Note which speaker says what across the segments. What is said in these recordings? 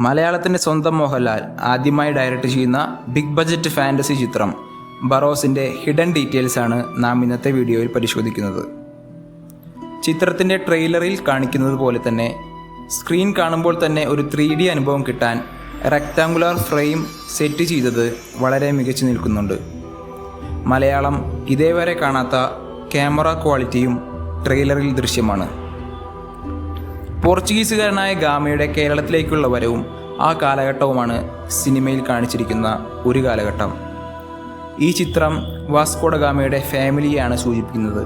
Speaker 1: മലയാളത്തിൻ്റെ സ്വന്തം മോഹൻലാൽ ആദ്യമായി ഡയറക്റ്റ് ചെയ്യുന്ന ബിഗ് ബഡ്ജറ്റ് ഫാൻറ്റസി ചിത്രം ബറോസിൻ്റെ ഹിഡൻ ഡീറ്റെയിൽസാണ് നാം ഇന്നത്തെ വീഡിയോയിൽ പരിശോധിക്കുന്നത്. ചിത്രത്തിൻ്റെ ട്രെയിലറിൽ കാണിക്കുന്നത് പോലെ തന്നെ സ്ക്രീൻ കാണുമ്പോൾ തന്നെ ഒരു 3D അനുഭവം കിട്ടാൻ റെക്ടാങ്കുലർ ഫ്രെയിം സെറ്റ് ചെയ്തത് വളരെ മികച്ചു നിൽക്കുന്നുണ്ട്. മലയാളം ഇതേവരെ കാണാത്ത ക്യാമറ ക്വാളിറ്റിയും ട്രെയിലറിൽ ദൃശ്യമാണ്. പോർച്ചുഗീസുകാരനായ ഗാമയുടെ കേരളത്തിലേക്കുള്ള വരവും ആ കാലഘട്ടവുമാണ് സിനിമയിൽ കാണിച്ചിരിക്കുന്ന ഒരു കാലഘട്ടം. ഈ ചിത്രം വാസ്കോ ഡ ഗാമയുടെ ഫാമിലിയെയാണ് സൂചിപ്പിക്കുന്നത്.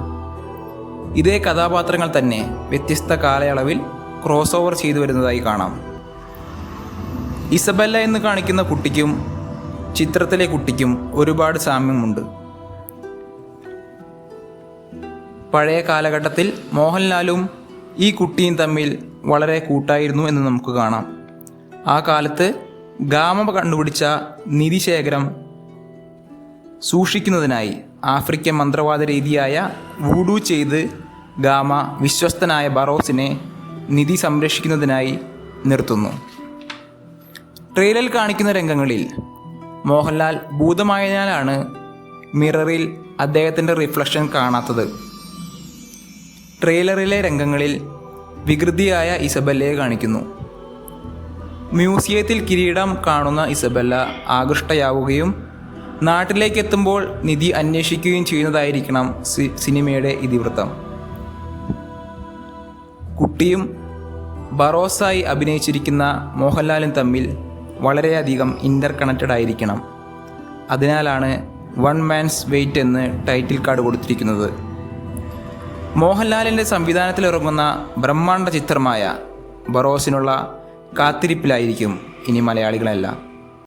Speaker 1: ഇതേ കഥാപാത്രങ്ങൾ തന്നെ വ്യത്യസ്ത കാലയളവിൽ ക്രോസ് ഓവർ ചെയ്തു വരുന്നതായി കാണാം. ഇസബെല്ല എന്ന് കാണിക്കുന്ന കുട്ടിക്കും ചിത്രത്തിലെ കുട്ടിക്കും ഒരുപാട് സാമ്യമുണ്ട്. പഴയ കാലഘട്ടത്തിൽ മോഹൻലാലും ഈ കുട്ടിയും തമ്മിൽ വളരെ കൂട്ടായിരുന്നു എന്ന് നമുക്ക് കാണാം. ആ കാലത്ത് ഗാമ കണ്ടുപിടിച്ച നിധി ശേഖരം സൂക്ഷിക്കുന്നതിനായി ആഫ്രിക്കൻ മന്ത്രവാദ രീതിയായ വൂഡു ചെയ്ത് ഗാമ വിശ്വസ്തനായ ബറോസിനെ നിധി സംരക്ഷിക്കുന്നതിനായി നിർത്തുന്നു. ട്രെയിലറിൽ കാണിക്കുന്ന രംഗങ്ങളിൽ മോഹൻലാൽ ഭൂതമായതിനാലാണ് മിററിൽ അദ്ദേഹത്തിൻ്റെ റിഫ്ലക്ഷൻ കാണാത്തത്. ട്രെയിലറിലെ രംഗങ്ങളിൽ വികൃതിയായ ഇസബെല്ലയെ കാണിക്കുന്നു. മ്യൂസിയത്തിൽ കിരീടം കാണുന്ന ഇസബെല്ല ആകൃഷ്ടയാവുകയും നാട്ടിലേക്ക് എത്തുമ്പോൾ നിധി അന്വേഷിക്കുകയും ചെയ്യുന്നതായിരിക്കണം സിനിമയുടെ ഇതിവൃത്തം. കുട്ടിയും ബറോസായി അഭിനയിച്ചിരിക്കുന്ന മോഹൻലാലും തമ്മിൽ വളരെയധികം ഇൻ്റർ കണക്റ്റഡ് ആയിരിക്കണം. അതിനാലാണ് വൺ മാൻസ് വെയിറ്റ് എന്ന് ടൈറ്റിൽ കാർഡ് കൊടുത്തിരിക്കുന്നത്. മോഹൻലാലിൻ്റെ സംവിധാനത്തിലിറങ്ങുന്ന ബ്രഹ്മാണ്ഡ ചിത്രമായ ബറോസിനുള്ള കാത്തിരിപ്പിലായിരിക്കും ഇനി മലയാളികളെല്ലാം.